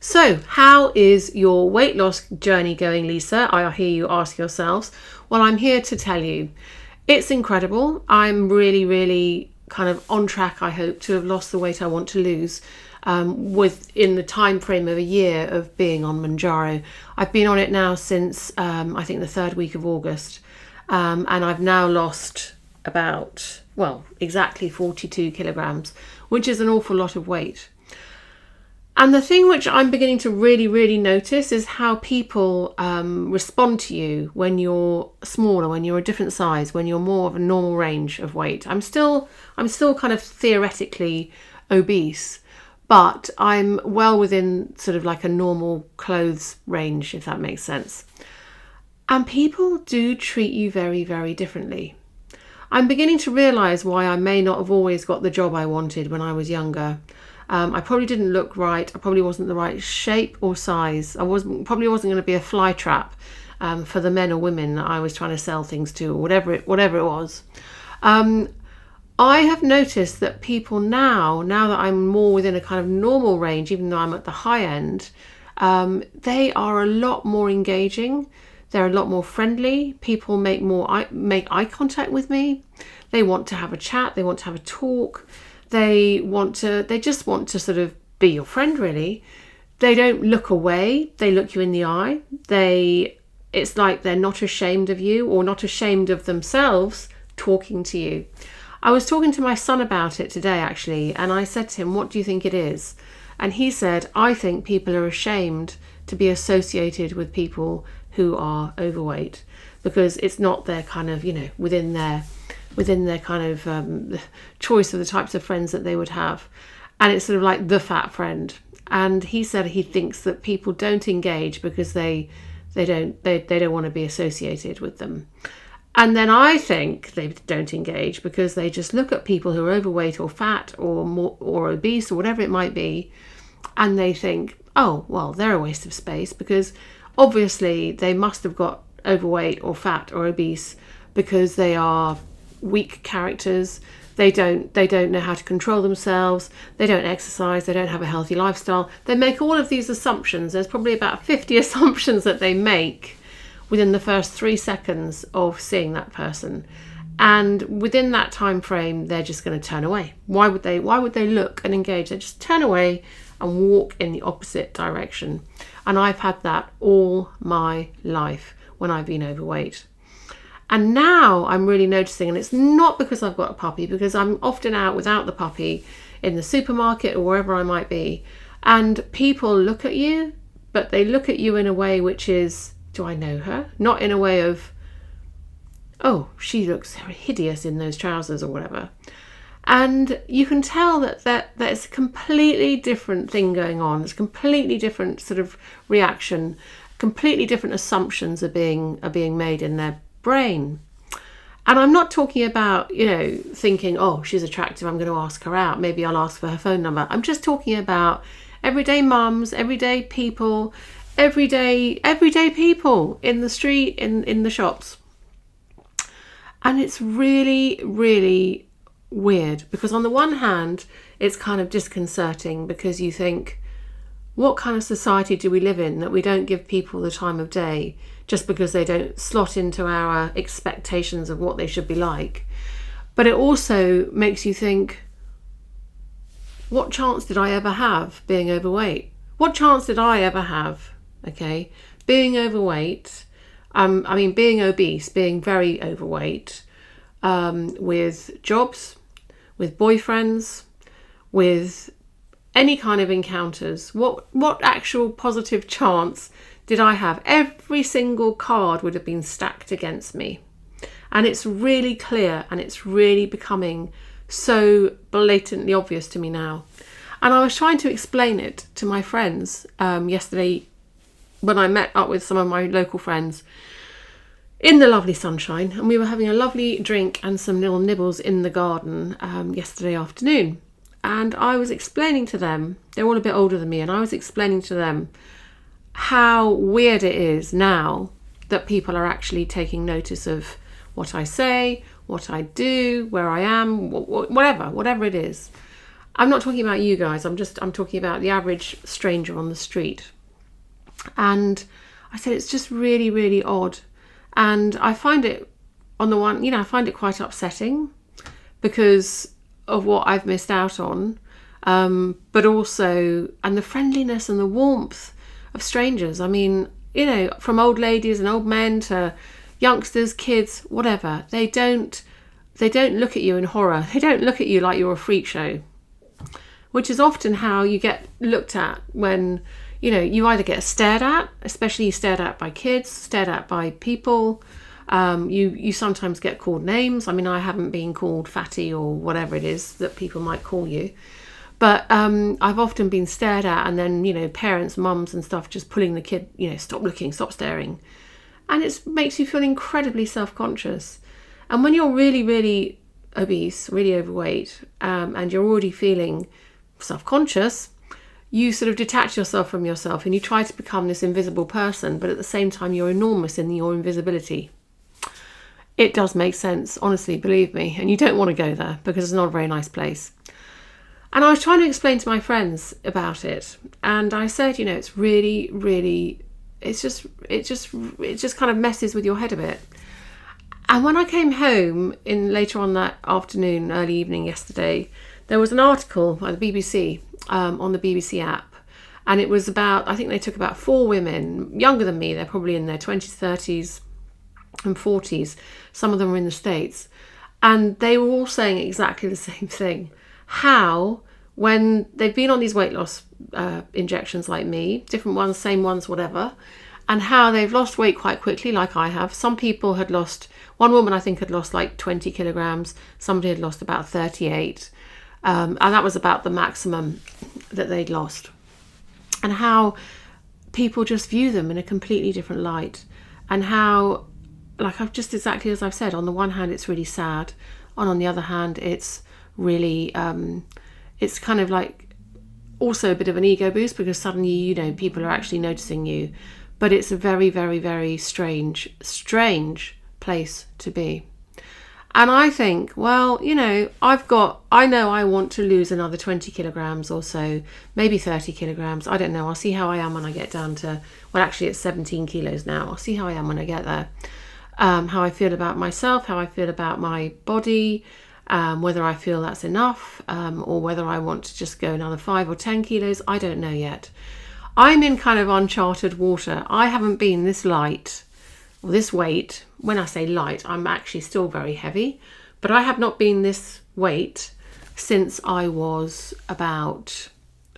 So, how is your weight loss journey going, Lisa? I hear you ask yourselves. Well, I'm here to tell you. It's incredible. I'm really, really kind of on track, I hope, to have lost the weight I want to lose within the time frame of a year of being on Mounjaro. I've been on it now since, I think, the third week of August. And I've now lost about, exactly 42 kilograms, which is an awful lot of weight. And the thing which I'm beginning to really, really notice is how people respond to you when you're smaller, when you're a different size, when you're more of a normal range of weight. I'm still kind of theoretically obese, but I'm well within sort of like a normal clothes range, if that makes sense. And people do treat you very, very differently. I'm beginning to realise why I may not have always got the job I wanted when I was younger. I probably didn't look right. I probably wasn't the right shape or size. Probably wasn't going to be a fly trap for the men or women that I was trying to sell things to, or whatever it was. I have noticed that people now that I'm more within a kind of normal range, even though I'm at the high end, they are a lot more engaging. They're a lot more friendly. People make eye contact with me. They want to have a chat. They want to have a talk. They just want to sort of be your friend, really. They don't look away. They look you in the eye. It's like they're not ashamed of you or not ashamed of themselves talking to you. I was talking to my son about it today, actually, and I said to him, what do you think it is? And he said, I think people are ashamed to be associated with people who are overweight because it's not their kind of, within their kind of choice of the types of friends that they would have. And it's sort of like the fat friend. And he said he thinks that people don't engage because they don't want to be associated with them. And then I think they don't engage because they just look at people who are overweight or fat or obese or whatever it might be, and they think, oh, well, they're a waste of space because obviously they must have got overweight or fat or obese because they are weak characters. They don't know how to control themselves. They don't exercise. They don't have a healthy lifestyle. They make all of these assumptions. There's probably about 50 assumptions that they make within the first 3 seconds of seeing that person. And within that time frame, they're just going to turn away. Why would they look and engage? They just turn away and walk in the opposite direction. And I've had that all my life when I've been overweight. And now I'm really noticing, and it's not because I've got a puppy, because I'm often out without the puppy in the supermarket or wherever I might be. And people look at you, but they look at you in a way which is, do I know her? Not in a way of, oh, she looks hideous in those trousers or whatever. And you can tell that there's a completely different thing going on. It's a completely different sort of reaction. Completely different assumptions are being made in their brain. And I'm not talking about, thinking, oh, she's attractive, I'm going to ask her out. Maybe I'll ask for her phone number. I'm just talking about everyday mums, everyday people, everyday people in the street, in the shops. And it's really, really weird because on the one hand, it's kind of disconcerting because you think, what kind of society do we live in that we don't give people the time of day just because they don't slot into our expectations of what they should be like? But it also makes you think, what chance did I ever have being overweight? What chance did I ever have, being overweight, being obese, being very overweight, with jobs, with boyfriends, with any kind of encounters? What actual positive chance did I have? Every single card would have been stacked against me. And it's really clear, and it's really becoming so blatantly obvious to me now. And I was trying to explain it to my friends yesterday when I met up with some of my local friends in the lovely sunshine, and we were having a lovely drink and some little nibbles in the garden yesterday afternoon. And I was explaining to them, they're all a bit older than me, and I was explaining to them how weird it is now that people are actually taking notice of what I say, what I do, where I am, whatever it is. I'm not talking about you guys. I'm talking about the average stranger on the street. And I said, it's just really, really odd. And I find it, on the one, I find it quite upsetting because of what I've missed out on. But also, and the friendliness and the warmth of strangers. I mean, from old ladies and old men to youngsters, kids, whatever. They don't look at you in horror. They don't look at you like you're a freak show, which is often how you get looked at when, you either get stared at, especially stared at by kids, stared at by people. You sometimes get called names. I mean, I haven't been called fatty or whatever it is that people might call you. But I've often been stared at, and then, parents, mums and stuff just pulling the kid, stop looking, stop staring. And it makes you feel incredibly self-conscious. And when you're really, really obese, really overweight, and you're already feeling self-conscious, you sort of detach yourself from yourself and you try to become this invisible person, but at the same time you're enormous in your invisibility. It does make sense, honestly, believe me. And you don't want to go there because it's not a very nice place. And I was trying to explain to my friends about it. And I said, it's really, really, it just kind of messes with your head a bit. And when I came home later on that afternoon, early evening yesterday, there was an article by the BBC, on the BBC app. And it was about, I think they took about 4 women, younger than me, they're probably in their 20s, 30s and 40s. Some of them were in the States. And they were all saying exactly the same thing. How, when they've been on these weight loss injections like me, different ones, same ones, whatever, and how they've lost weight quite quickly, like I have. Some people had lost, one woman I think had lost like 20 kilograms, somebody had lost about 38, and that was about the maximum that they'd lost. And how people just view them in a completely different light, and how, like I've just exactly as I've said, on the one hand it's really sad, and on the other hand it's really, it's kind of like also a bit of an ego boost because suddenly, people are actually noticing you. But it's a very, very, very strange place to be. And I think, well, I know I want to lose another 20 kilograms or so, maybe 30 kilograms. I don't know. I'll see how I am when I get down to, well, actually it's 17 kilos now. I'll see how I am when I get there. How I feel about myself, how I feel about my body, whether I feel that's enough, or whether I want to just go another 5 or 10 kilos. I don't know yet. I'm in kind of uncharted water. I haven't been this light or this weight. When I say light, I'm actually still very heavy, but I have not been this weight since I was about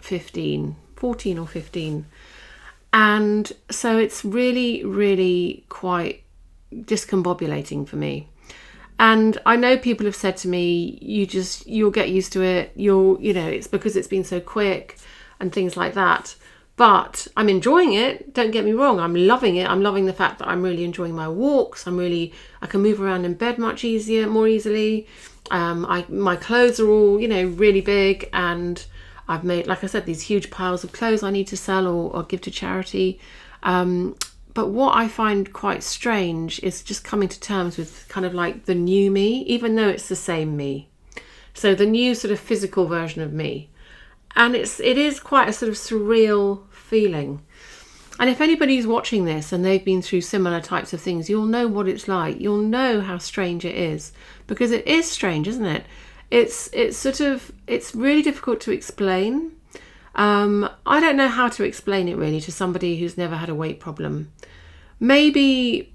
14 or 15. And so it's really, really quite discombobulating for me. And I know people have said to me, you'll get used to it. It's because it's been so quick and things like that. But I'm enjoying it. Don't get me wrong. I'm loving it. I'm loving the fact that I'm really enjoying my walks. I can move around in bed more easily. My clothes are all, really big, and I've made, like I said, these huge piles of clothes I need to sell or give to charity. But what I find quite strange is just coming to terms with kind of like the new me, even though it's the same me. So the new sort of physical version of me. And it is quite a sort of surreal feeling. And if anybody's watching this and they've been through similar types of things, you'll know what it's like. You'll know how strange it is, because it is strange, isn't it? It's really difficult to explain. I don't know how to explain it really to somebody who's never had a weight problem. Maybe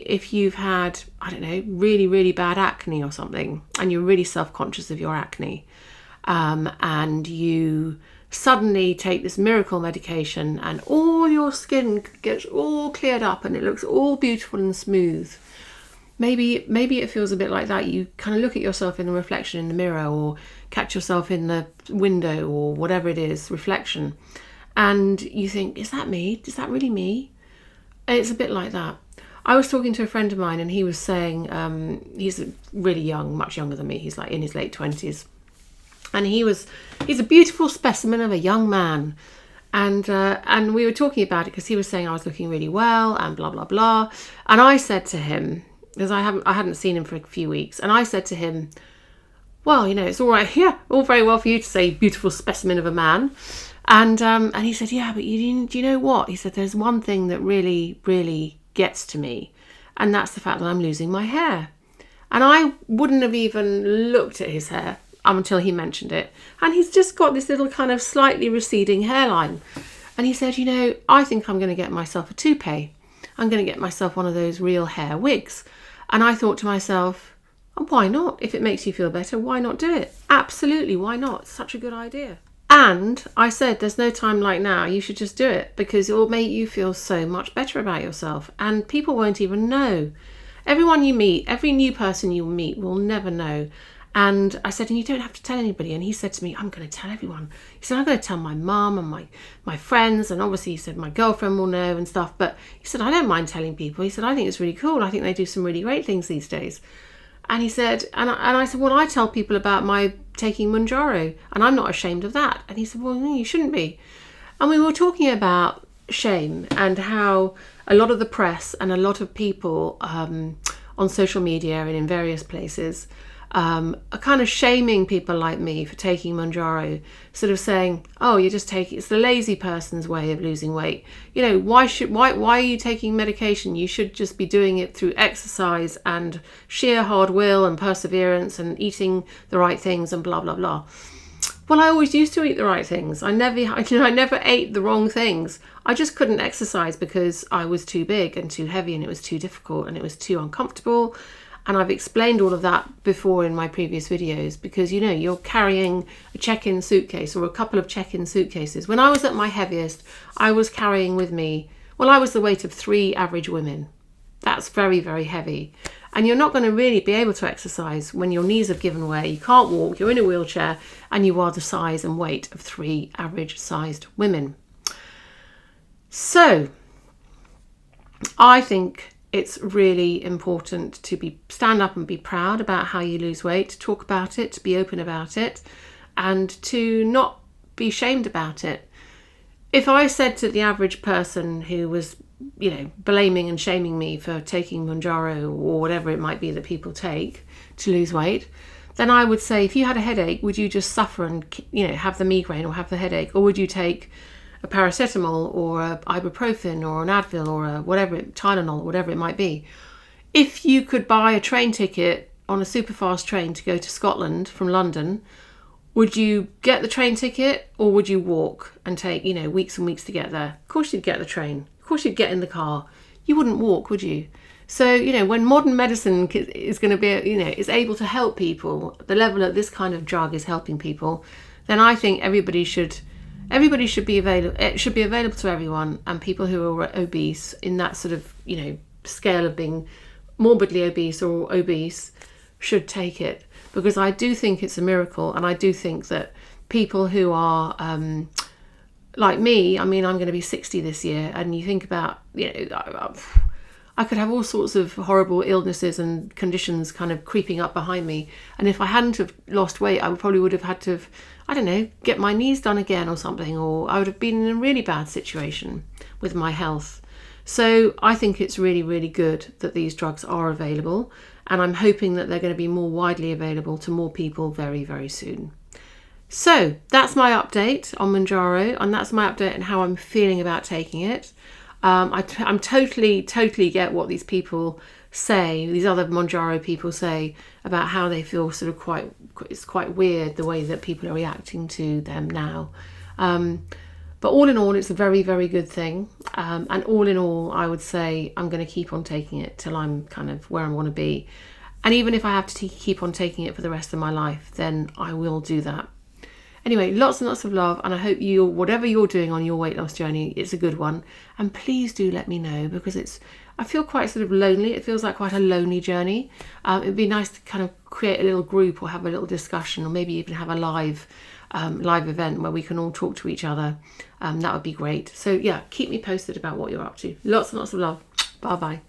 if you've had, I don't know, really, really bad acne or something, and you're really self-conscious of your acne, and you suddenly take this miracle medication and all your skin gets all cleared up and it looks all beautiful and smooth. Maybe it feels a bit like that. You kind of look at yourself in the reflection in the mirror, or catch yourself in the window, or whatever it is, reflection, and you think, is that me? Is that really me? And it's a bit like that. I was talking to a friend of mine, and he was saying, he's really young, much younger than me. He's like in his late 20s. And he's a beautiful specimen of a young man. And we were talking about it because he was saying I was looking really well and blah, blah, blah. And I said to him, because I hadn't seen him for a few weeks, and I said to him, well, it's all right. Yeah, all very well for you to say beautiful specimen of a man. And he said, yeah, but do you know what? He said, there's one thing that really, really gets to me. And that's the fact that I'm losing my hair. And I wouldn't have even looked at his hair until he mentioned it. And he's just got this little kind of slightly receding hairline. And he said, I think I'm going to get myself a toupee. I'm going to get myself one of those real hair wigs. And I thought to myself, why not? If it makes you feel better, why not do it? Absolutely, why not? It's such a good idea. And I said, there's no time like now. You should just do it because it will make you feel so much better about yourself. And people won't even know. Everyone you meet, every new person you meet will never know. And I said, and you don't have to tell anybody. And he said to me, I'm going to tell everyone. He said, I'm going to tell my mum and my friends. And obviously he said, my girlfriend will know and stuff. But he said, I don't mind telling people. He said, I think it's really cool. I think they do some really great things these days. And he said, and I said, well, I tell people about my taking Mounjaro and I'm not ashamed of that. And he said, well, no, you shouldn't be. And we were talking about shame and how a lot of the press and a lot of people on social media and in various places are kind of shaming people like me for taking Mounjaro, sort of saying, oh, it's the lazy person's way of losing weight. Why are you taking medication? You should just be doing it through exercise and sheer hard will and perseverance and eating the right things and blah, blah, blah. Well, I always used to eat the right things. I never ate the wrong things. I just couldn't exercise because I was too big and too heavy and it was too difficult and it was too uncomfortable. And I've explained all of that before in my previous videos because, you're carrying a check-in suitcase or a couple of check-in suitcases. When I was at my heaviest, I was carrying with me, I was the weight of 3 average women. That's very, very heavy. And you're not going to really be able to exercise when your knees have given way, you can't walk, you're in a wheelchair, and you are the size and weight of 3 average-sized women. So, I think it's really important to stand up and be proud about how you lose weight, to talk about it, to be open about it, and to not be shamed about it. If I said to the average person who was, blaming and shaming me for taking Mounjaro or whatever it might be that people take to lose weight, then I would say, if you had a headache, would you just suffer and, have the migraine or have the headache? Or would you take a paracetamol or a ibuprofen or an Advil or a Tylenol or whatever it might be? If you could buy a train ticket on a super fast train to go to Scotland from London, would you get the train ticket or would you walk and take, weeks and weeks to get there? Of course you'd get the train. Of course you'd get in the car. You wouldn't walk, would you? So, when modern medicine is going to be, is able to help people, the level that this kind of drug is helping people, then I think everybody should be available. It should be available to everyone, and people who are obese in that sort of, scale of being morbidly obese or obese should take it, because I do think it's a miracle. And I do think that people who are like me, I'm going to be 60 this year, and you think about, I could have all sorts of horrible illnesses and conditions kind of creeping up behind me. And if I hadn't have lost weight, I probably would have had to, get my knees done again or something, or I would have been in a really bad situation with my health. So I think it's really, really good that these drugs are available. And I'm hoping that they're going to be more widely available to more people very, very soon. So that's my update on Mounjaro, and that's my update on how I'm feeling about taking it. I'm totally get what these people say, these other Mounjaro people say about how they feel sort of it's quite weird the way that people are reacting to them now. But all in all, it's a very, very good thing. And all in all, I would say I'm going to keep on taking it till I'm kind of where I want to be. And even if I have to keep on taking it for the rest of my life, then I will do that. Anyway, lots and lots of love, and I hope whatever you're doing on your weight loss journey, it's a good one. And please do let me know, because I feel quite sort of lonely. It feels like quite a lonely journey. It'd be nice to kind of create a little group or have a little discussion, or maybe even have a live event where we can all talk to each other. That would be great. So yeah, keep me posted about what you're up to. Lots and lots of love. Bye bye.